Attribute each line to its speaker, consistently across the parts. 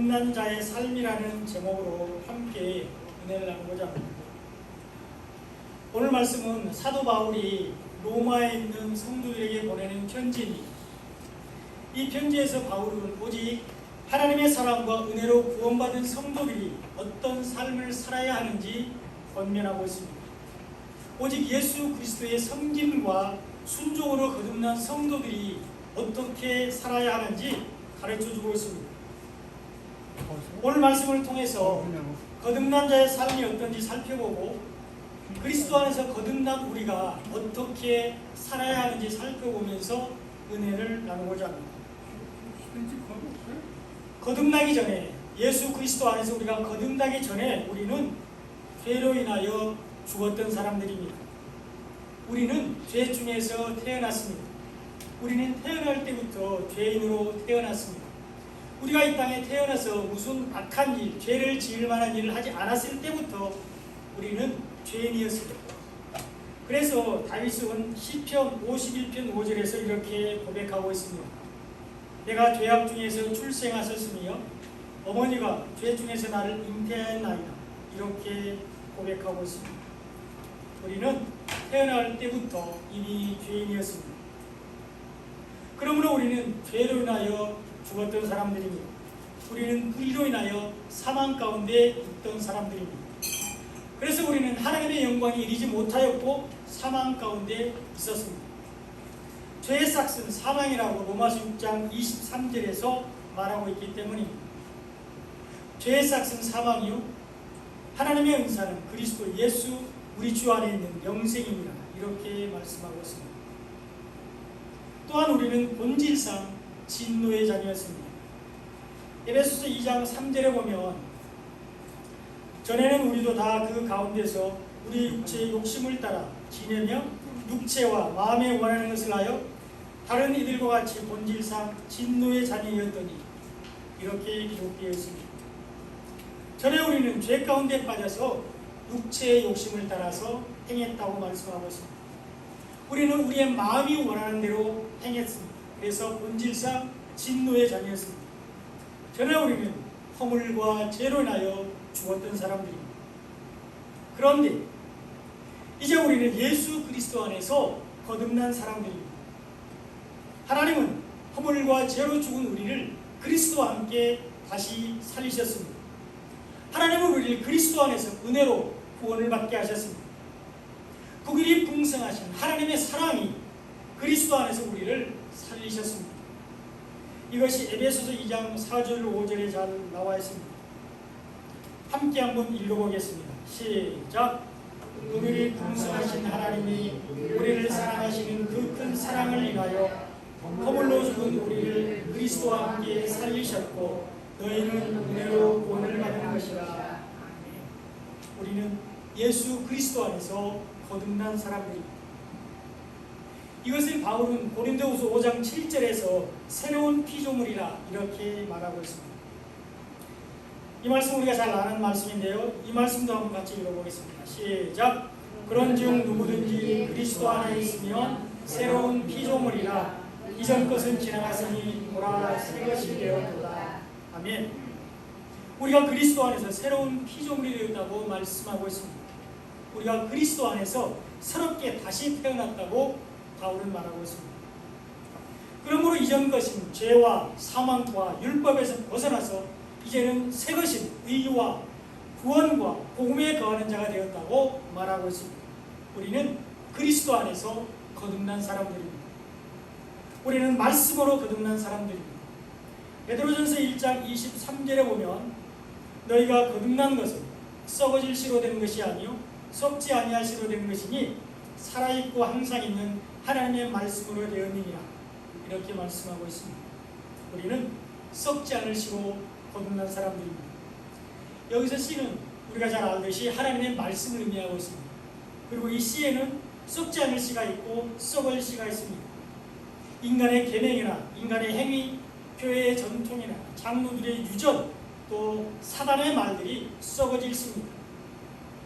Speaker 1: 거듭난 자의 삶이라는 제목으로 함께 은혜를 나누고자 합니다. 오늘 말씀은 사도 바울이 로마에 있는 성도들에게 보내는 편지입니다. 이 편지에서 바울은 오직 하나님의 사랑과 은혜로 구원받은 성도들이 어떤 삶을 살아야 하는지 권면하고 있습니다. 오직 예수 그리스도의 섬김과 순종으로 거듭난 성도들이 어떻게 살아야 하는지 가르쳐주고 있습니다. 오늘 말씀을 통해서 거듭난 자의 삶이 어떤지 살펴보고 그리스도 안에서 거듭난 우리가 어떻게 살아야 하는지 살펴보면서 은혜를 나누고자 합니다. 거듭나기 전에, 예수 그리스도 안에서 우리가 거듭나기 전에 우리는 죄로 인하여 죽었던 사람들입니다. 우리는 죄 중에서 태어났습니다. 우리는 태어날 때부터 죄인으로 태어났습니다. 우리가 이 땅에 태어나서 무슨 악한 일, 죄를 지을 만한 일을 하지 않았을 때부터 우리는 죄인이었습니다. 그래서 다윗은 시편 51편 5절에서 이렇게 고백하고 있습니다. 내가 죄악 중에서 출생하였으며 어머니가 죄 중에서 나를 잉태하였나이다. 이렇게 고백하고 있습니다. 우리는 태어날 때부터 이미 죄인이었습니다. 그러므로 우리는 죄로 인하여 죽었던 사람들입니다. 우리는 불의로 인하여 사망 가운데 있던 사람들입니다. 그래서 우리는 하나님의 영광이 이르지 못하였고 사망 가운데 있었습니다. 죄의 삭은 사망이라고 로마서 6장 23절에서 말하고 있기 때문입니다. 죄의 삭은 사망이요 하나님의 은사는 그리스도 예수 우리 주 안에 있는 영생입니다. 이렇게 말씀하고 있습니다. 또한 우리는 본질상 진노의 자녀였습니다. 에베소서 2장 3절에 보면 전에는 우리도 다 그 가운데서 우리 육체의 욕심을 따라 지내며 육체와 마음에 원하는 것을 하여 다른 이들과 같이 본질상 진노의 자녀였더니 이렇게 기록되어 있습니다. 전에 우리는 죄 가운데 빠져서 육체의 욕심을 따라서 행했다고 말씀하고 있습니다. 우리는 우리의 마음이 원하는 대로 행했습니다. 그래서 본질상 진노의 자녀였습니다. 전에 우리는 허물과 죄로 인하여 죽었던 사람들입니다. 그런데 이제 우리는 예수 그리스도 안에서 거듭난 사람들입니다. 하나님은 허물과 죄로 죽은 우리를 그리스도와 함께 다시 살리셨습니다. 하나님은 우리를 그리스도 안에서 은혜로 구원을 받게 하셨습니다. 극일이 풍성하신 하나님의 사랑이 그리스도 안에서 우리를 살리셨습니다. 이것이 에베소서 2장 4절 5절에 잘 나와 있습니다. 함께 한번 읽어보겠습니다. 시작. 극일이 풍성하신 하나님이 우리를 사랑하시는 그 큰 사랑을 인하여 허물로 죽은 우리를 그리스도와 함께 살리셨고 너희는 은혜로 구원을 받은 것이라. 우리는 예수 그리스도 안에서 거듭난 사람들입니다. 이것을 바울은 고린도후서 5장 7절에서 새로운 피조물이라 이렇게 말하고 있습니다. 이 말씀 우리가 잘 아는 말씀인데요. 이 말씀도 한번 같이 읽어보겠습니다. 시작. 그런즉 누구든지 그리스도 안에 있으면 새로운 피조물이라 이전 것은 지나갔으니 보라 새 것이 되었도다. 아멘. 우리가 그리스도 안에서 새로운 피조물이 되었다고 말씀하고 있습니다. 우리가 그리스도 안에서 새롭게 다시 태어났다고 바울은 말하고 있습니다. 그러므로 이전 것인 죄와 사망과 율법에서 벗어나서 이제는 새 것인 의와 구원과 복음에 거하는 자가 되었다고 말하고 있습니다. 우리는 그리스도 안에서 거듭난 사람들입니다. 우리는 말씀으로 거듭난 사람들입니다. 베드로전서 1장 23절에 보면 너희가 거듭난 것은 썩어질 씨로 된 것이 아니요 썩지 아니할 씨로 된 것이니 살아있고 항상 있는 하나님의 말씀으로 되었느니라. 이렇게 말씀하고 있습니다. 우리는 썩지 않을 씨로 거듭난 사람들입니다. 여기서 씨는 우리가 잘 알듯이 하나님의 말씀을 의미하고 있습니다. 그리고 이 씨에는 썩지 않을 씨가 있고 썩을 씨가 있습니다. 인간의 계명이나 인간의 행위, 교회의 전통이나 장로들의 유전, 또 사단의 말들이 썩어질 씨입니다.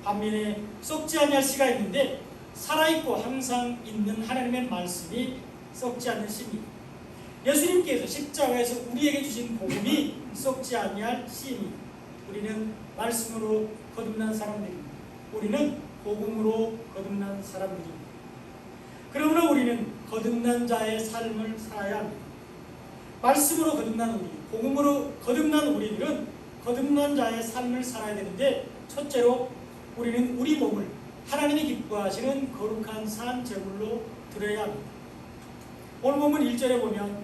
Speaker 1: 반면에 썩지 아니할 씨가 있는데 살아있고 항상 있는 하나님의 말씀이 썩지 않는 씨입니다. 예수님께서 십자가에서 우리에게 주신 복음이 썩지 아니할 씨입니다. 우리는 말씀으로 거듭난 사람들입니다. 우리는 복음으로 거듭난 사람들입니다. 그러므로 우리는 거듭난 자의 삶을 살아야 합니다. 말씀으로 거듭난 우리, 복음으로 거듭난 우리들은 거듭난 자의 삶을 살아야 되는데, 첫째로 우리는 우리 몸을 하나님이 기뻐하시는 거룩한 산 제물로 드려야 합니다. 오늘 본문 1절에 보면,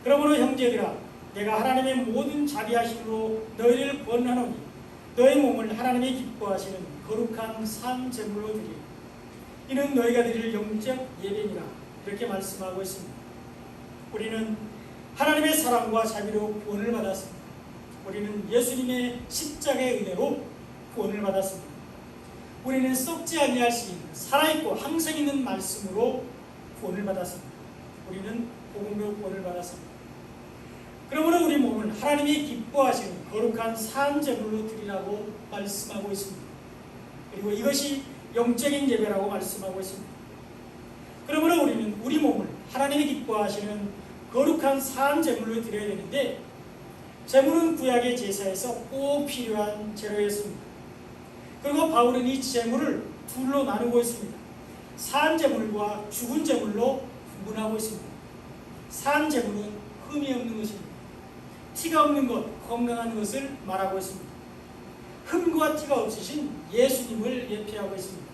Speaker 1: 그러므로 형제들아 내가 하나님의 모든 자비하심으로 너희를 권하노니 너희 몸을 하나님이 기뻐하시는 거룩한 산 제물로 드리라. 이는 너희가 드릴 영적 예배니라. 이렇게 말씀하고 있습니다. 우리는 하나님의 사랑과 자비로 구원을 받았습니다. 우리는 예수님의 십자가의 은혜로 구원을 받았습니다. 우리는 썩지 아니할 수 있는 살아있고 항상 있는 말씀으로 구원을 받았습니다. 우리는 복음으로 구원을 받았습니다. 그러므로 우리 몸을 하나님이 기뻐하시는 거룩한 산 제물로 드리라고 말씀하고 있습니다. 그리고 이것이 영적인 예배라고 말씀하고 있습니다. 그러므로 우리는 우리 몸을 하나님이 기뻐하시는 거룩한 산 제물로 드려야 되는데, 제물은 구약의 제사에서 꼭 필요한 재료였습니다. 그리고 바울은 이 제물을 둘로 나누고 있습니다. 산 제물과 죽은 제물로 구분하고 있습니다. 산 제물은 흠이 없는 것입니다. 티가 없는 것, 건강한 것을 말하고 있습니다. 흠과 티가 없으신 예수님을 예표하고 있습니다.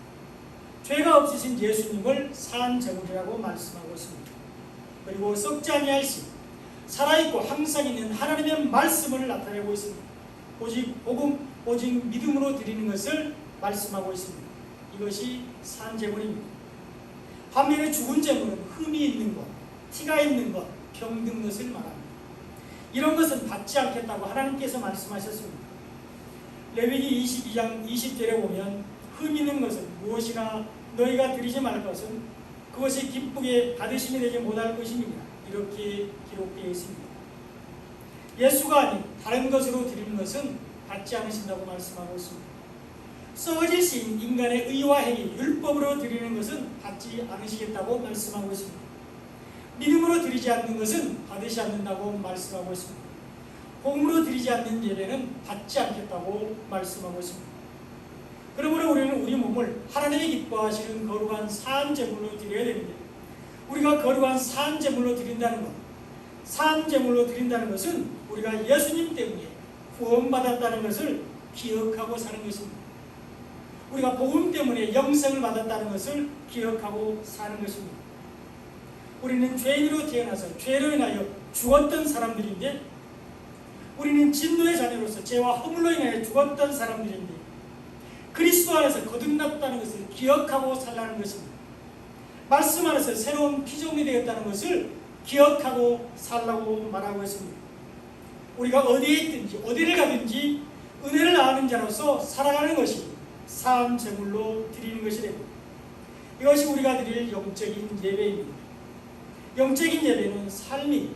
Speaker 1: 죄가 없으신 예수님을 산 제물이라고 말씀하고 있습니다. 그리고 썩지 아니할 씨, 살아있고 항상 있는 하나님의 말씀을 나타내고 있습니다. 오직 복음, 오직 믿음으로 드리는 것을 말씀하고 있습니다. 이것이 산 제물입니다. 반면에 죽은 제물은 흠이 있는 것, 티가 있는 것, 병든 것을 말합니다. 이런 것은 받지 않겠다고 하나님께서 말씀하셨습니다. 레위기 22장 20절에 보면, 흠 있는 것은 무엇이나 너희가 드리지 말 것은 그것이 기쁘게 받으심이 되지 못할 것입니다. 이렇게 기록되어 있습니다. 예수가 아닌 다른 것으로 드리는 것은 받지 않으신다고 말씀하고 있습니다. 썩어질 수 있는 인간의 의와 행위, 율법으로 드리는 것은 받지 않으시겠다고 말씀하고 있습니다. 믿음으로 드리지 않는 것은 받으시 않는다고 말씀하고 있습니다. 복음으로 드리지 않는 예배는 받지 않겠다고 말씀하고 있습니다. 그러므로 우리는 우리 몸을 하나님이 기뻐하시는 거룩한 산 제물로 드려야 되는데, 우리가 거룩한 산 제물로 드린다는 것, 산 제물로 드린다는 것은 우리가 예수님 때문에 구원받았다는 것을 기억하고 사는 것입니다. 우리가 복음 때문에 영생을 받았다는 것을 기억하고 사는 것입니다. 우리는 죄인으로 태어나서 죄로 인하여 죽었던 사람들인데, 우리는 진노의 자녀로서 죄와 허물로 인하여 죽었던 사람들인데, 그리스도 안에서 거듭났다는 것을 기억하고 살라는 것입니다. 말씀 안에서 새로운 피조물이 되었다는 것을 기억하고 살라고 말하고 있습니다. 우리가 어디에 있든지 어디를 가든지 은혜를 아는 자로서 살아가는 것이 산 제물로 드리는 것이 됩니다. 이것이 우리가 드릴 영적인 예배입니다. 영적인 예배는 삶이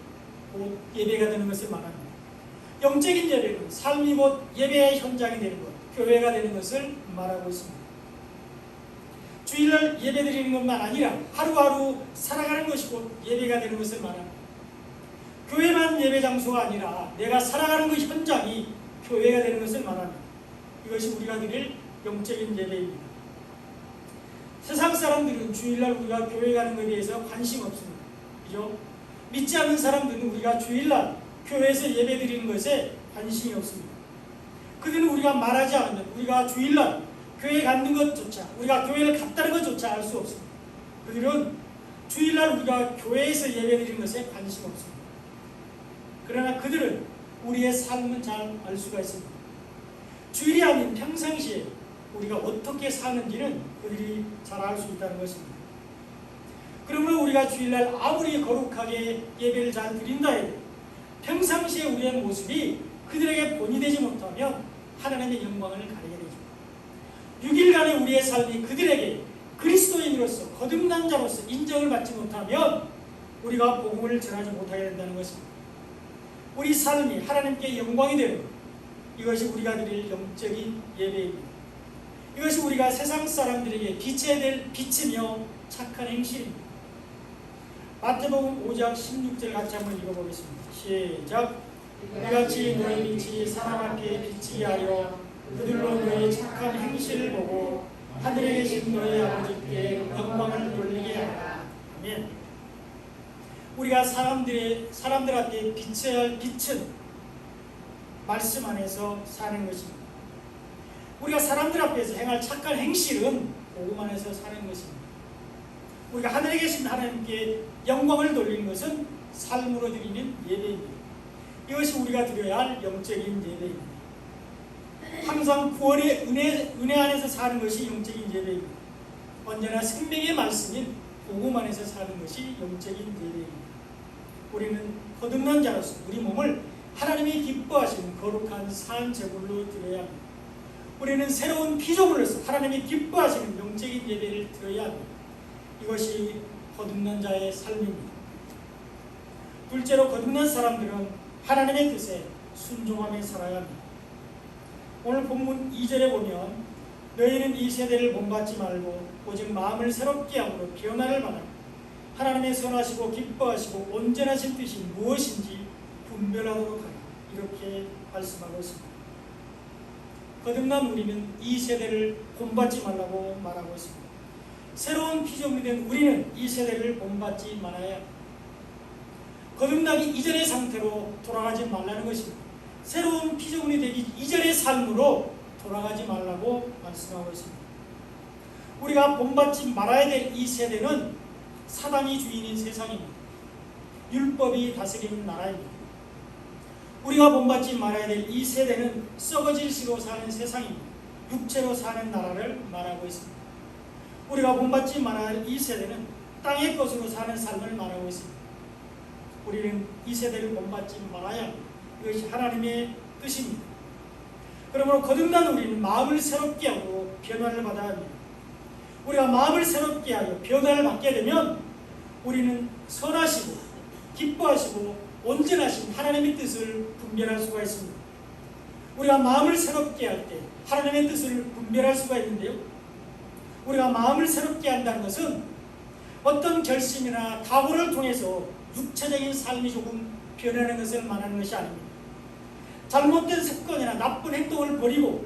Speaker 1: 곧 예배가 되는 것을 말합니다. 영적인 예배는 삶이 곧 예배의 현장이 되는 것, 교회가 되는 것을 말하고 있습니다. 주일날 예배 드리는 것만 아니라 하루하루 살아가는 것이 곧 예배가 되는 것을 말합니다. 교회만 예배 장소가 아니라 내가 살아가는 그 현장이 교회가 되는 것을 말합니다. 이것이 우리가 드릴 영적인 예배입니다. 세상 사람들은 주일날 우리가 교회 가는 것에 대해서 관심 없습니다. 그죠? 믿지 않는 사람들은 우리가 주일날 교회에서 예배 드리는 것에 관심이 없습니다. 그들은 우리가 말하지 않으면 우리가 주일날 교회 가는 것조차, 우리가 교회를 갔다는 것조차 알 수 없습니다. 그들은 주일날 우리가 교회에서 예배 드리는 것에 관심 없습니다. 그러나 그들은 우리의 삶은 잘 알 수가 있습니다. 주일이 아닌 평상시에 우리가 어떻게 사는지는 그들이 잘 알 수 있다는 것입니다. 그러므로 우리가 주일날 아무리 거룩하게 예배를 잘 드린다 해도 평상시에 우리의 모습이 그들에게 본이 되지 못하면 하나님의 영광을 가리게 되죠. 6일간의 우리의 삶이 그들에게 그리스도인으로서 거듭난 자로서 인정을 받지 못하면 우리가 복음을 전하지 못하게 된다는 것입니다. 우리 삶이 하나님께 영광이 되는 것, 이것이 우리가 드릴 영적인 예배입니다. 이것이 우리가 세상 사람들에게 비춰야 될 빛이며 착한 행실입니다. 마태복음 5장 16절 같이 한번 읽어보겠습니다. 시작. 이같이 너희 빛이 사람 앞에 비치게 하여 그들로 너희 착한 행실을 보고 하늘에 계신 너희 아버지께 영광을 돌리게 하라. 아멘. 우리가 사람들 앞에 비춰야 할 빛은 말씀 안에서 사는 것입니다. 우리가 사람들 앞에서 행할 착한 행실은 복음 안에서 사는 것입니다. 우리가 하늘에 계신 하나님께 영광을 돌리는 것은 삶으로 드리는 예배입니다. 이것이 우리가 드려야 할 영적인 예배입니다. 항상 구원의 은혜 안에서 사는 것이 영적인 예배입니다. 언제나 생명의 말씀인 복음 안에서 사는 것이 영적인 예배입니다. 우리는 거듭난 자로서 우리 몸을 하나님이 기뻐하시는 거룩한 산 제물로 드려야 합니다. 우리는 새로운 피조물로서 하나님이 기뻐하시는 영적인 예배를 드려야 합니다. 이것이 거듭난 자의 삶입니다. 둘째로 거듭난 사람들은 하나님의 뜻에 순종하며 살아야 합니다. 오늘 본문 2절에 보면 너희는 이 세대를 본받지 말고 오직 마음을 새롭게 함으로 변화를 받아 하나님의 선하시고 기뻐하시고 온전하신 뜻이 무엇인지 분별하도록 하라. 이렇게 말씀하고 있습니다. 거듭난 우리는 이 세대를 본받지 말라고 말하고 있습니다. 새로운 피조물이 된 우리는 이 세대를 본받지 말아야 합니다. 거듭나기 이전의 상태로 돌아가지 말라는 것입니다. 새로운 피조물이 되기 이전의 삶으로 돌아가지 말라고 말씀하고 있습니다. 우리가 본받지 말아야 될 이 세대는 사단이 주인인 세상입니다. 율법이 다스리는 나라입니다. 우리가 본받지 말아야 될 이 세대는 썩어질 시로 사는 세상입니다. 육체로 사는 나라를 말하고 있습니다. 우리가 본받지 말아야 할 이 세대는 땅의 것으로 사는 삶을 말하고 있습니다. 우리는 이 세대를 본받지 말아야 합니다. 이것이 하나님의 뜻입니다. 그러므로 거듭난 우리는 마음을 새롭게 하고 변화를 받아야 합니다. 우리가 마음을 새롭게 하여 변화를 받게 되면 우리는 선하시고 기뻐하시고 온전하신 하나님의 뜻을 분별할 수가 있습니다. 우리가 마음을 새롭게 할 때 하나님의 뜻을 분별할 수가 있는데요. 우리가 마음을 새롭게 한다는 것은 어떤 결심이나 각오를 통해서 육체적인 삶이 조금 변하는 것을 말하는 것이 아닙니다. 잘못된 습관이나 나쁜 행동을 버리고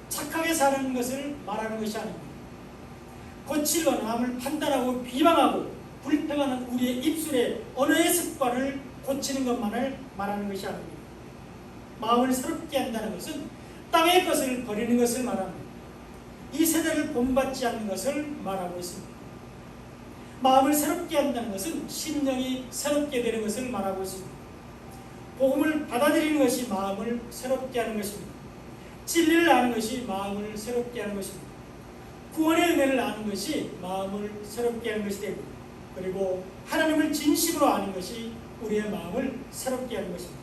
Speaker 1: 착하게 사는 것을 말하는 것이 아닙니다. 거칠고 남을 판단하고 비방하고 불평하는 우리의 입술의 언어의 습관을 고치는 것만을 말하는 것이 아닙니다. 마음을 새롭게 한다는 것은 땅의 것을 버리는 것을 말합니다. 이 세대를 본받지 않는 것을 말하고 있습니다. 마음을 새롭게 한다는 것은 심령이 새롭게 되는 것을 말하고 있습니다. 복음을 받아들이는 것이 마음을 새롭게 하는 것입니다. 진리를 아는 것이 마음을 새롭게 하는 것입니다. 구원의 은혜를 아는 것이 마음을 새롭게 하는 것이 됩니다. 그리고 하나님을 진심으로 아는 것이 우리의 마음을 새롭게 하는 것입니다.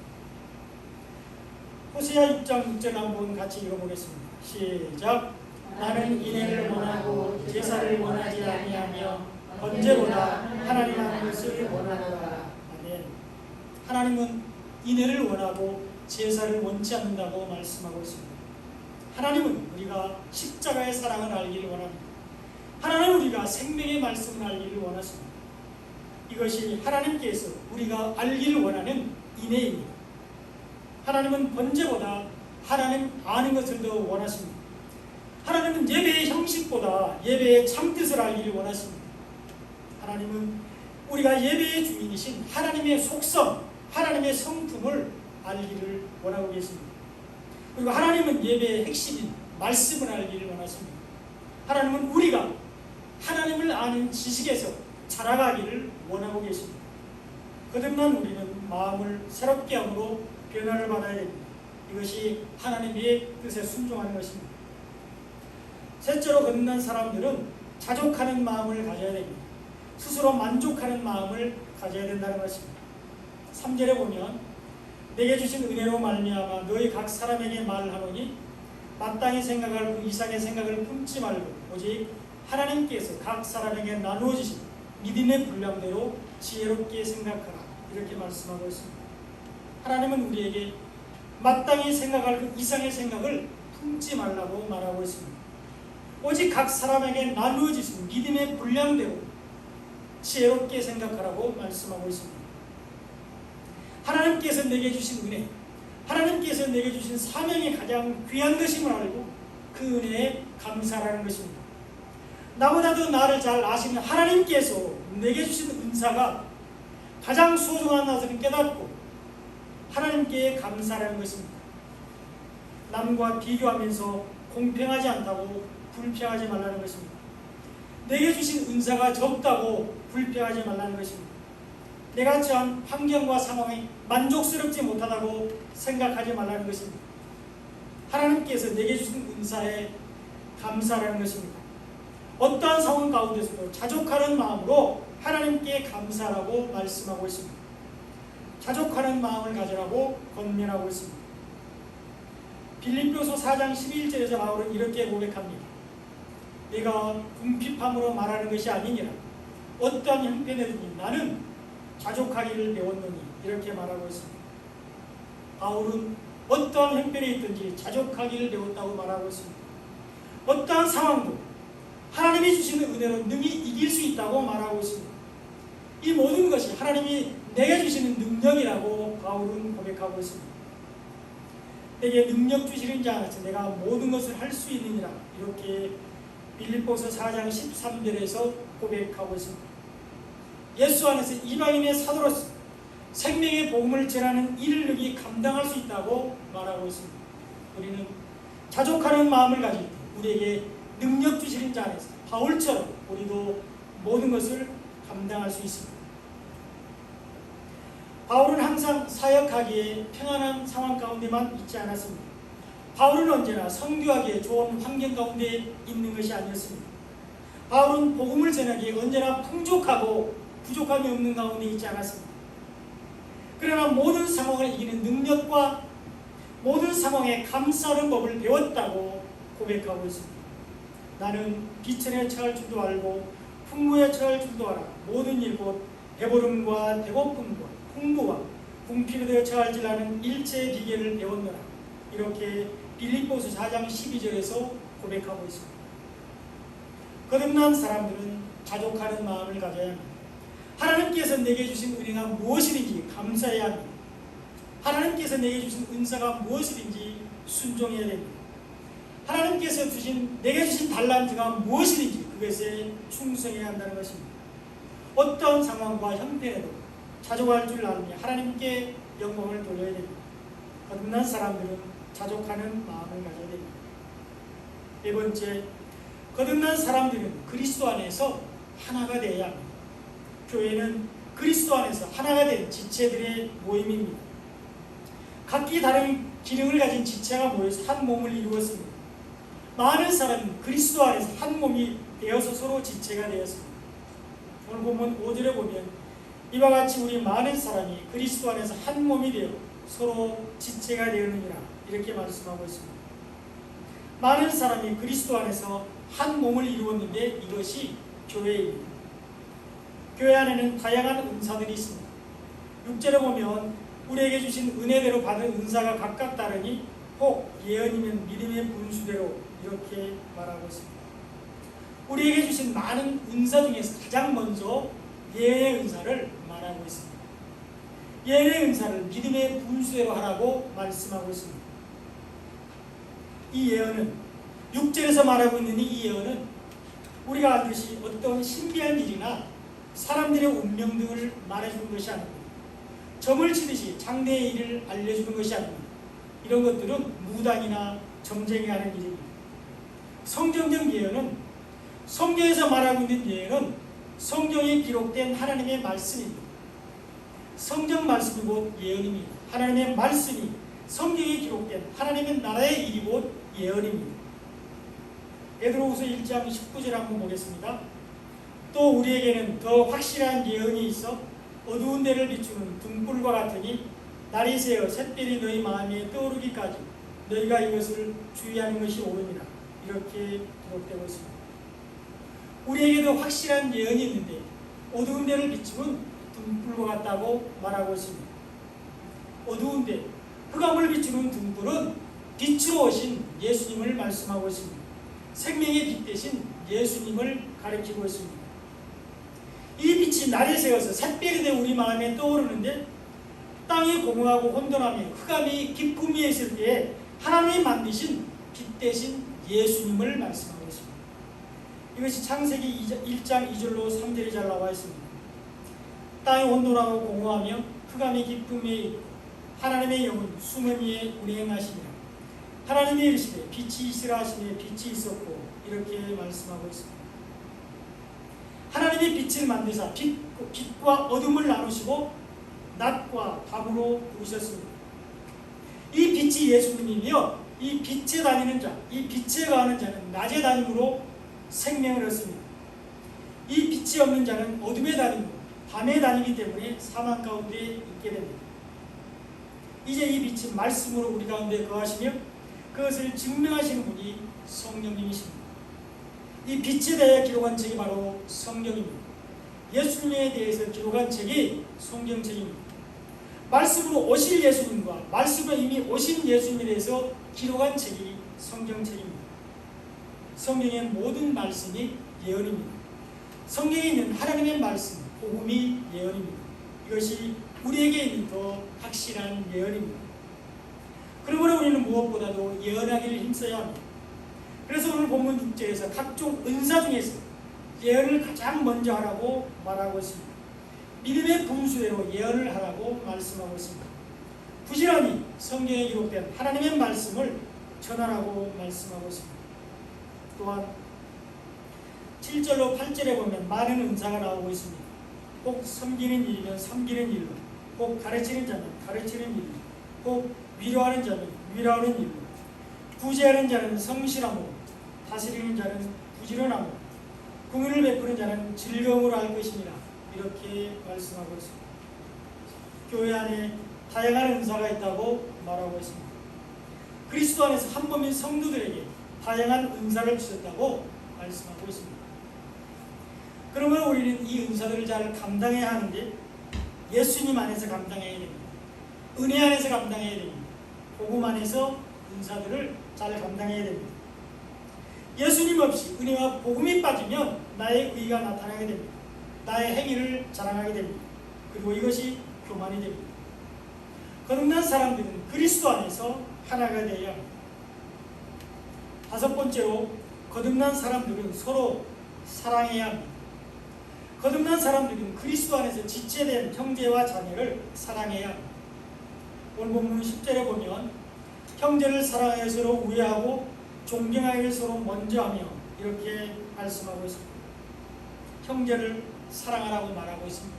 Speaker 1: 호세아 6장 6절 한번 같이 읽어보겠습니다. 시작. 나는 인애를 원하고 제사를 원하지 아니하며 번제보다 하나님 하는 것을 원하노라. 아멘. 하나님은 인애를 원하고 제사를 원치 않는다고 말씀하고 있습니다. 하나님은 우리가 십자가의 사랑을 알기를 원합니다. 하나님은 우리가 생명의 말씀을 알기를 원하십니다. 이것이 하나님께서 우리가 알기를 원하는 인애입니다. 하나님은 번제보다 하나님 아는 것을 더 원하십니다. 하나님은 예배의 형식보다 예배의 참뜻을 알기를 원하십니다. 하나님은 우리가 예배의 주인이신 하나님의 속성, 하나님의 성품을 알기를 원하고 계십니다. 그리고 하나님은 예배의 핵심인 말씀을 알기를 원하십니다. 하나님은 우리가 하나님을 아는 지식에서 자라가기를 원하고 계십니다. 거듭난 우리는 마음을 새롭게 함으로 변화를 받아야 됩니다. 이것이 하나님의 뜻에 순종하는 것입니다. 셋째로 거듭난 사람들은 자족하는 마음을 가져야 됩니다. 스스로 만족하는 마음을 가져야 된다는 것입니다. 3절에 보면 내게 주신 은혜로 말미암아 너희 각 사람에게 말하노니 마땅히 생각할 그 이상의 생각을 품지 말고 오직 하나님께서 각 사람에게 나누어 주신 믿음의 분량대로 지혜롭게 생각하라. 이렇게 말씀하고 있습니다. 하나님은 우리에게 마땅히 생각할 그 이상의 생각을 품지 말라고 말하고 있습니다. 오직 각 사람에게 나누어 주신 믿음의 분량대로 지혜롭게 생각하라고 말씀하고 있습니다. 하나님께서 내게 주신 은혜, 하나님께서 내게 주신 사명이 가장 귀한 것임을 알고 그 은혜에 감사하라는 것입니다. 나보다도 나를 잘 아시는 하나님께서 내게 주신 은사가 가장 소중한 것을 깨닫고 하나님께 감사하라는 것입니다. 남과 비교하면서 공평하지 않다고 불평하지 말라는 것입니다. 내게 주신 은사가 적다고 불평하지 말라는 것입니다. 내가 처한 환경과 상황에 만족스럽지 못하다고 생각하지 말라는 것입니다. 하나님께서 내게 주신 은사에 감사하라는 것입니다. 어떠한 상황 가운데서도 자족하는 마음으로 하나님께 감사하라고 말씀하고 있습니다. 자족하는 마음을 가지라고 권면하고 있습니다. 빌립보서 4장 11절에서 바울은 이렇게 고백합니다. 내가 궁핍함으로 말하는 것이 아니니라. 어떠한 형편에든지 나는 자족하기를 배웠노니 이렇게 말하고 있습니다. 바울은 어떠한 형편에 있든지 자족하기를 배웠다고 말하고 있습니다. 어떠한 상황도 하나님이 주시는 은혜로 능히 이길 수 있다고 말하고 있습니다. 이 모든 것이 하나님이 내게 주시는 능력이라고 바울은 고백하고 있습니다. 내게 능력 주시는 자 안에서 내가 모든 것을 할 수 있느니라 이렇게 빌립보서 4장 13절에서 고백하고 있습니다. 예수 안에서 이방인의 사도로서 생명의 복음을 전하는 일을 능히 감당할 수 있다고 말하고 있습니다. 우리는 자족하는 마음을 가질 때 우리에게 능력 주시는 자 안에서 바울처럼 우리도 모든 것을 감당할 수 있습니다. 바울은 항상 사역하기에 평안한 상황 가운데만 있지 않았습니다. 바울은 언제나 선교하기에 좋은 환경 가운데 있는 것이 아니었습니다. 바울은 복음을 전하기에 언제나 풍족하고 부족함이 없는 가운데 있지 않았습니다. 그러나 모든 상황을 이기는 능력과 모든 상황에 감사하는 법을 배웠다고 고백하고 있습니다. 나는 비천에 처할 줄도 알고 풍부에 처할 줄도 알아. 모든 일 곧 배부름과 배고픔과 풍부와 궁핍에 처할 줄 아는 일체의 비결을 배웠노라. 이렇게 빌립보서 4장 12절에서 고백하고 있습니다. 거듭난 사람들은 자족하는 마음을 가져야 합니다. 하나님께서 내게 주신 은혜가 무엇이든지 감사해야 합니다. 하나님께서 내게 주신 은사가 무엇이든지 순종해야 됩니다. 하나님께서 내게 주신 달란트가 무엇이든지 그것에 충성해야 한다는 것입니다. 어떤 상황과 형편에도 자족할 줄 아느니 하나님께 영광을 돌려야 됩니다. 거듭난 사람들은 자족하는 마음을 가져야 됩니다. 네 번째, 거듭난 사람들은 그리스도 안에서 하나가 되어야 합니다. 교회는 그리스도 안에서 하나가 된 지체들의 모임입니다. 각기 다른 기능을 가진 지체가 모여서 한 몸을 이루었습니다. 많은 사람은 그리스도 안에서 한 몸이 되어서 서로 지체가 되었습니다. 오늘 본문 5절에 보면 이와 같이 우리 많은 사람이 그리스도 안에서 한 몸이 되어 서로 지체가 되었느니라 이렇게 말씀하고 있습니다. 많은 사람이 그리스도 안에서 한 몸을 이루었는데 이것이 교회입니다. 교회 안에는 다양한 은사들이 있습니다. 6절에 보면 우리에게 주신 은혜대로 받은 은사가 각각 다르니 혹 예언이면 믿음의 분수대로 이렇게 말하고 있습니다. 우리에게 주신 많은 은사 중에서 가장 먼저 예언의 은사를 말하고 있습니다. 예언의 은사를 믿음의 분수대로 하라고 말씀하고 있습니다. 이 예언은 6절에서 말하고 있는 이 예언은 우리가 알듯이 어떤 신비한 일이나 사람들의 운명 등을 말해주는 것이 아닙니다. 점을 치듯이 장래의 일을 알려주는 것이 아닙니다. 이런 것들은 무당이나 점쟁이 하는 일입니다. 성경적 예언은 성경에서 말하고 있는 예언은 성경에 기록된 하나님의 말씀입니다. 성경 말씀이 곧 예언입니다. 하나님의 말씀이 성경에 기록된 하나님의 나라의 일이 곧 예언입니다. 베드로후서 1장 19절 한번 보겠습니다. 또 우리에게는 더 확실한 예언이 있어 어두운 데를 비추는 등불과 같으니 날이 새어 샛별이 너희 마음에 떠오르기까지 너희가 이것을 주의하는 것이 옳으니라 이렇게 기록되고 있습니다. 우리에게도 확실한 예언이 있는데 어두운 데를 비추면 등불과 같다고 말하고 있습니다. 어두운 데 흑암을 비추는 등불은 빛으로 오신 예수님을 말씀하고 있습니다. 생명의 빛 대신 예수님을 가리키고 있습니다. 이 빛이 날에 새어서 샛별이 되어 우리 마음에 떠오르는데 땅이 공허하고 혼돈하며 흑암이 깊음 위에 있을 때에 하나님이 만드신 빛 대신 예수님을 말씀하고 있습니다. 이것이 창세기 1장 2절로 3절이 잘 나와 있습니다. 땅이 혼돈하고 공허하며 흑암이 깊음 위에 있고 하나님의 영은 수면 위에 운행하시며 하나님이 이르시되 빛이 있으라 하시니 빛이 있었고 이렇게 말씀하고 있습니다. 하나님이 빛을 만드사 빛과 어둠을 나누시고 낮과 밤으로 부르셨습니다. 이 빛이 예수님이며 이 빛에 다니는 자, 이 빛에 거하는 자는 낮에 다님으로 생명을 얻습니다. 이 빛이 없는 자는 어둠에 다니고 밤에 다니기 때문에 사망 가운데 있게 됩니다. 이제 이 빛이 말씀으로 우리 가운데 거하시며 그것을 증명하시는 분이 성령님이십니다. 이 빛에 대해 기록한 책이 바로 성경입니다. 예수님에 대해서 기록한 책이 성경책입니다. 말씀으로 오실 예수님과 말씀으로 이미 오신 예수님에 대해서 기록한 책이 성경책입니다. 성경의 모든 말씀이 예언입니다. 성경에 있는 하나님의 말씀, 복음이 예언입니다. 이것이 우리에게 있는 더 확실한 예언입니다. 그러므로 우리는 무엇보다도 예언하기를 힘써야 합니다. 그래서 오늘 본문 6절에서 각종 은사 중에서 예언을 가장 먼저 하라고 말하고 있습니다. 믿음의 분수대로 예언을 하라고 말씀하고 있습니다. 부지런히 성경에 기록된 하나님의 말씀을 전하라고 말씀하고 있습니다. 또한 7절로 8절에 보면 많은 은사가 나오고 있습니다. 꼭 섬기는 일이면 섬기는 일로, 꼭 가르치는 자면 가르치는 일로, 꼭 위로하는 자면 위로하는 일로, 구제하는 자는 성실함으로, 다스리는 자는 부지런함으로, 공의를 베푸는 자는 즐거움으로 할 것입니다. 이렇게 말씀하고 있습니다. 교회 안에 다양한 은사가 있다고 말하고 있습니다. 그리스도 안에서 한 몸인 성도들에게 다양한 은사를 주셨다고 말씀하고 있습니다. 그러면 우리는 이 은사들을 잘 감당해야 하는데 예수님 안에서 감당해야 됩니다. 은혜 안에서 감당해야 됩니다. 복음 안에서 은사들을 잘 감당해야 됩니다. 예수님 없이 은혜와 복음이 빠지면 나의 의가 나타나게 됩니다. 나의 행위를 자랑하게 됩니다. 그리고 이것이 교만이 됩니다. 거듭난 사람들은 그리스도 안에서 하나가 되어야 합니다. 다섯 번째로 거듭난 사람들은 서로 사랑해야 합니다. 거듭난 사람들은 그리스도 안에서 지체된 형제와 자매를 사랑해야 합니다. 오늘 본문 10절에 보면 형제를 사랑하여 서로 우애하고 존경하기를 서로 먼저 하며 이렇게 말씀하고 있습니다. 형제를 사랑하라고 말하고 있습니다.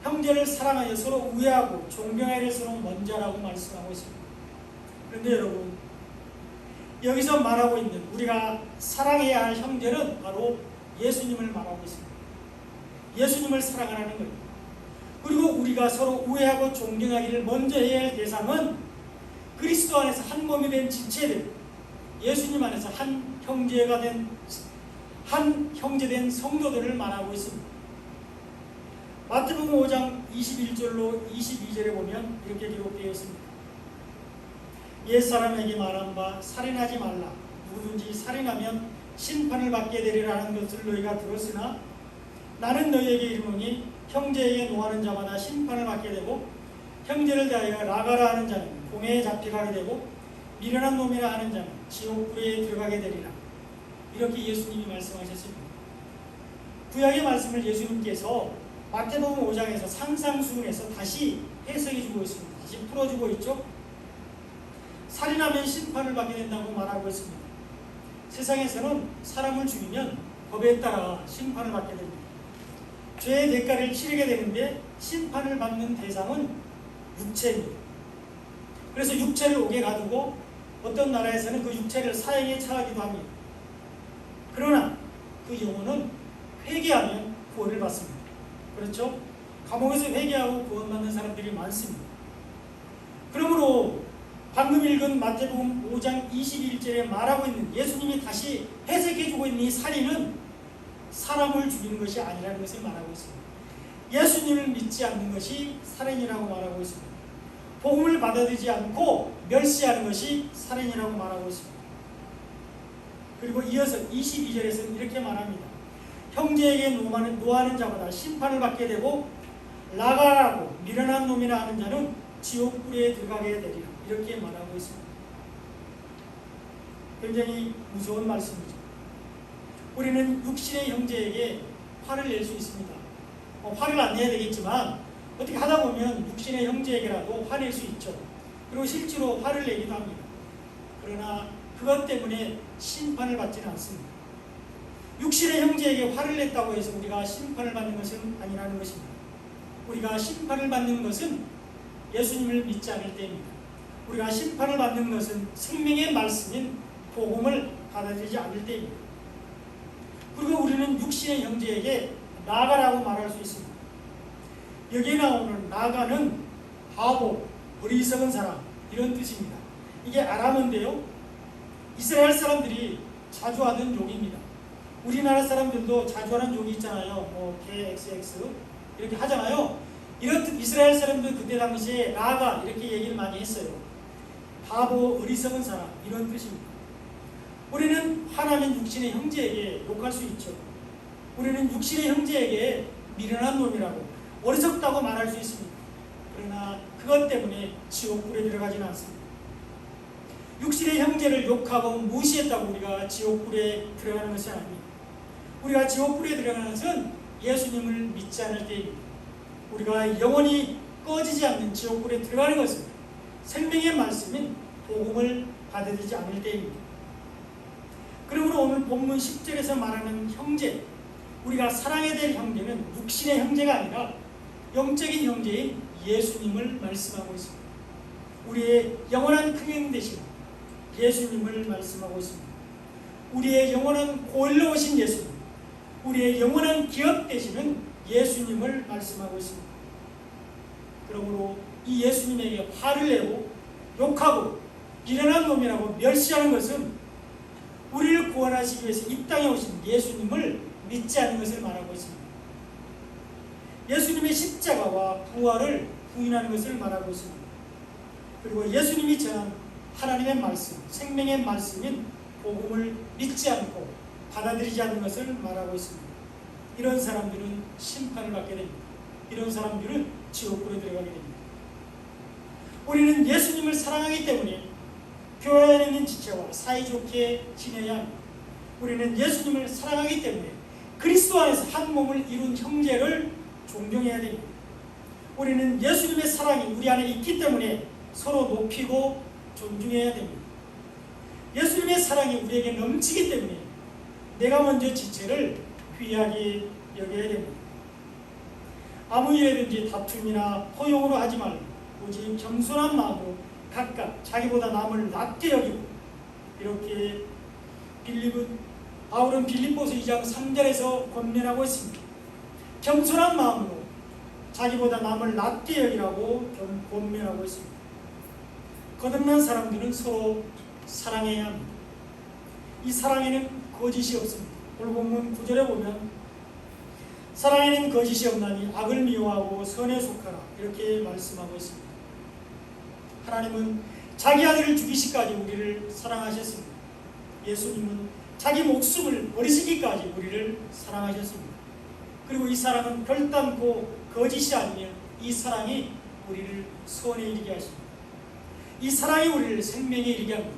Speaker 1: 형제를 사랑하여 서로 우애하고 존경하기를 서로 먼저 하라고 말씀하고 있습니다. 그런데 여러분, 여기서 말하고 있는 우리가 사랑해야 할 형제는 바로 예수님을 말하고 있습니다. 예수님을 사랑하라는 거예요. 그리고 우리가 서로 우애하고 존경하기를 먼저 해야 할 대상은 그리스도 안에서 한 몸이 된 지체들, 예수님 안에서 한 형제된 성도들을 말하고 있습니다. 마태복음 5장 21절로 22절에 보면 이렇게 기록되어 있습니다. 옛사람에게 말한 바 살인하지 말라. 누구든지 살인하면 심판을 받게 되리라는 것을 너희가 들었으나 나는 너희에게 이르노니 형제에게 노하는 자마다 심판을 받게 되고 형제를 대하여 나가라 하는 자는 공회에 잡혀가게 되고 미련한 놈이라 하는 자는 지옥불에 들어가게 되리라. 이렇게 예수님이 말씀하셨습니다. 구약의 말씀을 예수님께서 마태복음 5장에서 상상수훈에서 다시 해석해주고 있습니다. 다시 풀어주고 있죠. 살인하면 심판을 받게 된다고 말하고 있습니다. 세상에서는 사람을 죽이면 법에 따라 심판을 받게 됩니다. 죄의 대가를 치르게 되는데 심판을 받는 대상은 육체입니다. 그래서 육체를 옥에 가두고 어떤 나라에서는 그 육체를 사형에 처하기도 합니다. 그러나 그 영혼은 회개하면 구원을 받습니다. 그렇죠? 감옥에서 회개하고 구원받는 사람들이 많습니다. 그러므로 방금 읽은 마태복음 5장 21절에 말하고 있는 예수님이 다시 해석해주고 있는 이 살인은 사람을 죽이는 것이 아니라는 것을 말하고 있습니다. 예수님을 믿지 않는 것이 살인이라고 말하고 있습니다. 복음을 받아들이지 않고 멸시하는 것이 살인이라고 말하고 있습니다. 그리고 이어서 22절에서는 이렇게 말합니다. 형제에게 노하는 자마다 심판을 받게 되고 나가라고 미련한 놈이라 하는 자는 지옥불에 들어가게 되리라. 이렇게 말하고 있습니다. 굉장히 무서운 말씀이죠. 우리는 육신의 형제에게 화를 낼 수 있습니다. 화를 안 내야 되겠지만 어떻게 하다 보면 육신의 형제에게라도 화낼 수 있죠. 그리고 실제로 화를 내기도 합니다. 그러나 그것 때문에 심판을 받지는 않습니다. 육신의 형제에게 화를 냈다고 해서 우리가 심판을 받는 것은 아니라는 것입니다. 우리가 심판을 받는 것은 예수님을 믿지 않을 때입니다. 우리가 심판을 받는 것은 생명의 말씀인 복음을 받아들이지 않을 때입니다. 그리고 우리는 육신의 형제에게 나가라고 말할 수 있습니다. 여기에 나오는 나가는 바보, 어리석은 사람 이런 뜻입니다. 이게 아람어인데요. 이스라엘 사람들이 자주 하던 욕입니다. 우리나라 사람들도 자주 하는 욕이 있잖아요. KXX 이렇게 하잖아요. 이렇듯 이스라엘 사람들 그때 당시에 나가 이렇게 얘기를 많이 했어요. 바보, 어리석은 사람 이런 뜻입니다. 우리는 하나님 육신의 형제에게 욕할 수 있죠. 우리는 육신의 형제에게 미련한 놈이라고 어리석다고 말할 수 있습니다. 그러나 그것 때문에 지옥불에 들어가지는 않습니다. 육신의 형제를 욕하고 무시했다고 우리가 지옥불에 들어가는 것이 아닙니다. 우리가 지옥불에 들어가는 것은 예수님을 믿지 않을 때입니다. 우리가 영원히 꺼지지 않는 지옥불에 들어가는 것은 생명의 말씀인 복음을 받아들이지 않을 때입니다. 그러므로 오늘 본문 10절에서 말하는 형제, 우리가 사랑해야 될 형제는 육신의 형제가 아니라 영적인 형제인 예수님을 말씀하고 있습니다. 우리의 영원한 큰형 되신 예수님을 말씀하고 있습니다. 우리의 영원한 고일러오신 예수님, 우리의 영원한 기업 되시는 예수님을 말씀하고 있습니다. 그러므로 이 예수님에게 화를 내고 욕하고 미련한 놈이라고 멸시하는 것은 우리를 구원하시기 위해서 이 땅에 오신 예수님을 믿지 않는 것을 말하고 있습니다. 예수님의 십자가와 부활을 부인하는 것을 말하고 있습니다. 그리고 예수님이 전한 하나님의 말씀, 생명의 말씀인 복음을 믿지 않고 받아들이지 않는 것을 말하고 있습니다. 이런 사람들은 심판을 받게 됩니다. 이런 사람들은 지옥불에 들어가게 됩니다. 우리는 예수님을 사랑하기 때문에 교회 안에 있는 지체와 사이좋게 지내야 합니다. 우리는 예수님을 사랑하기 때문에 그리스도 안에서 한 몸을 이룬 형제를 존경해야 됩니다. 우리는 예수님의 사랑이 우리 안에 있기 때문에 서로 높이고 존중해야 됩니다. 예수님의 사랑이 우리에게 넘치기 때문에 내가 먼저 지체를 귀하게 여겨야 됩니다. 아무 일에든지 다툼이나 허용으로 하지 말고 오직 겸손한 마음으로 각각 자기보다 남을 낮게 여기고, 이렇게 바울은 빌립보서 2장 3절에서 권면하고 있습니다. 겸손한 마음으로 자기보다 남을 낮게 여기라고 권면하고 있습니다. 거듭난 사람들은 서로 사랑해야 합니다. 이 사랑에는 거짓이 없습니다. 오늘 본문 9절에 보면 사랑에는 거짓이 없나니 악을 미워하고 선에 속하라 이렇게 말씀하고 있습니다. 하나님은 자기 아들을 죽이시기까지 우리를 사랑하셨습니다. 예수님은 자기 목숨을 버리시기까지 우리를 사랑하셨습니다. 그리고 이 사랑은 결단코 거짓이 아니며 이 사랑이 우리를 선에 이르게 하십니다. 이 사랑이 우리를 생명에 이르게 합니다.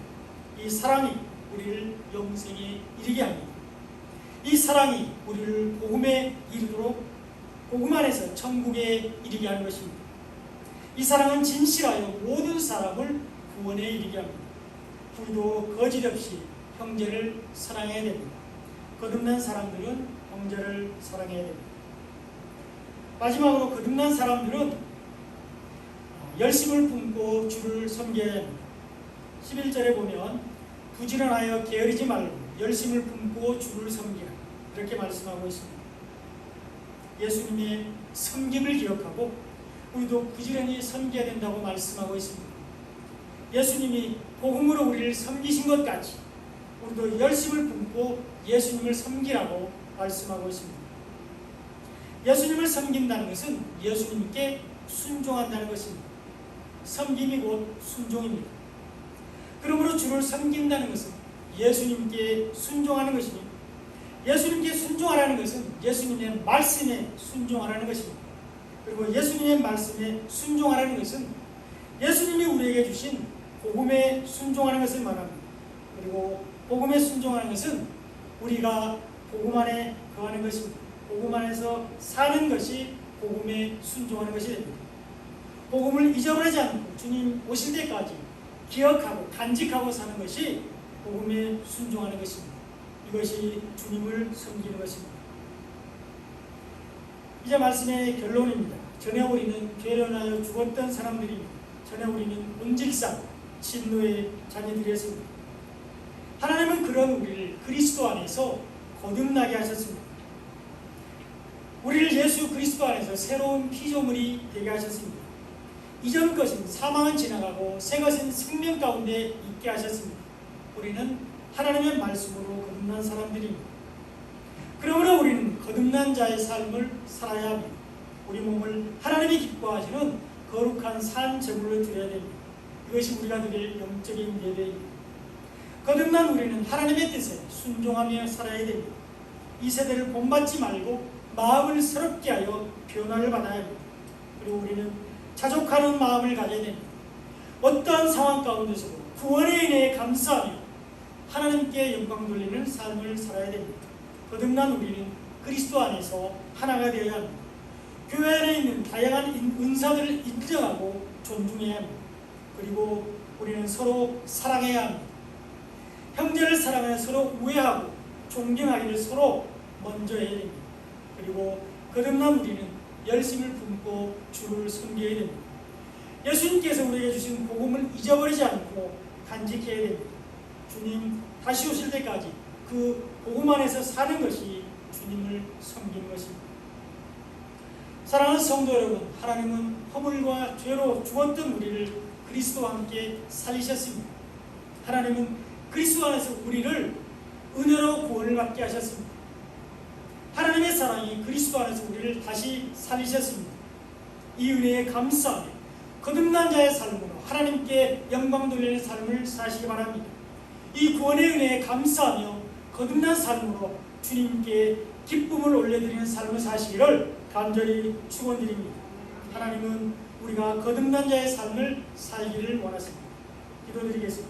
Speaker 1: 이 사랑이 우리를 영생에 이르게 합니다. 이 사랑이 우리를 복음에 이르도록 복음 안에서 천국에 이르게 하는 것입니다. 이 사랑은 진실하여 모든 사람을 구원에 이르게 합니다. 우리도 거짓 없이 형제를 사랑해야 됩니다. 거듭난 사람들은 형제를 사랑해야 됩니다. 마지막으로 거듭난 사람들은 열심을 품고 주를 섬겨야 합니다. 11절에 보면 부지런하여 게으르지 말고 열심을 품고 주를 섬기라 이렇게 말씀하고 있습니다. 예수님의 섬김을 기억하고 우리도 부지런히 섬겨야 된다고 말씀하고 있습니다. 예수님이 복음으로 우리를 섬기신 것 같이 우리도 열심을 품고 예수님을 섬기라고 말씀하고 있습니다. 예수님을 섬긴다는 것은 예수님께 순종한다는 것입니다. 섬김이 곧 순종입니다. 그러므로 주를 섬긴다는 것은 예수님께 순종하는 것이니 예수님께 순종하라는 것은 예수님의 말씀에 순종하라는 것입니다. 그리고 예수님의 말씀에 순종하라는 것은 예수님이 우리에게 주신 복음에 순종하는 것을 말합니다. 그리고 복음에 순종하는 것은 우리가 복음 안에 거하는 것입니다. 복음 안에서 사는 것이 복음에 순종하는 것이 됩니다. 복음을 잊어버리지 않고 주님 오실 때까지 기억하고 간직하고 사는 것이 복음에 순종하는 것입니다. 이것이 주님을 섬기는 것입니다. 이제 말씀의 결론입니다. 전에 우리는 죄로 인하여 죽었던 사람들입니다. 전에 우리는 본질상 진노의 자녀들이었습니다. 하나님은 그런 우리를 그리스도 안에서 거듭나게 하셨습니다. 우리를 예수 그리스도 안에서 새로운 피조물이 되게 하셨습니다. 이전 것은 사망은 지나가고 새 것은 생명 가운데 있게 하셨습니다. 우리는 하나님의 말씀으로 거듭난 사람들입니다. 그러므로 우리는 거듭난 자의 삶을 살아야 합니다. 우리 몸을 하나님이 기뻐하시는 거룩한 산 제물로 드려야 됩니다. 이것이 우리가 드릴 영적인 예배입니다. 거듭난 우리는 하나님의 뜻에 순종하며 살아야 됩니다. 이 세대를 본받지 말고 마음을 새롭게 하여 변화를 받아야 합니다. 그리고 우리는 자족하는 마음을 가져야 됩니다. 어떠한 상황 가운데서도 구원의 은혜에 감사하며 하나님께 영광 돌리는 삶을 살아야 됩니다. 거듭난 우리는 그리스도 안에서 하나가 되어야 합니다. 교회 안에 있는 다양한 은사들을 인정하고 존중해야 합니다. 그리고 우리는 서로 사랑해야 합니다. 형제를 사랑하여 서로 우애하고 존경하기를 서로 먼저 해야 됩니다. 그리고 거듭난 우리는 열심을 품고 주를 섬겨야 됩니다. 예수님께서 우리에게 주신 복음을 잊어버리지 않고 간직해야 됩니다. 주님 다시 오실 때까지 그 복음 안에서 사는 것이 주님을 섬기는 것입니다. 사랑하는 성도 여러분, 하나님은 허물과 죄로 죽었던 우리를 그리스도와 함께 살리셨습니다. 하나님은 그리스도 안에서 우리를 은혜로 구원을 받게 하셨습니다. 하나님의 사랑이 그리스도 안에서 우리를 다시 살리셨습니다. 이 은혜에 감사하며 거듭난 자의 삶으로 하나님께 영광 돌리는 삶을 사시기 바랍니다. 이 구원의 은혜에 감사하며 거듭난 삶으로 주님께 기쁨을 올려드리는 삶을 사시기를 간절히 축원드립니다. 하나님은 우리가 거듭난 자의 삶을 살기를 원하십니다. 기도드리겠습니다.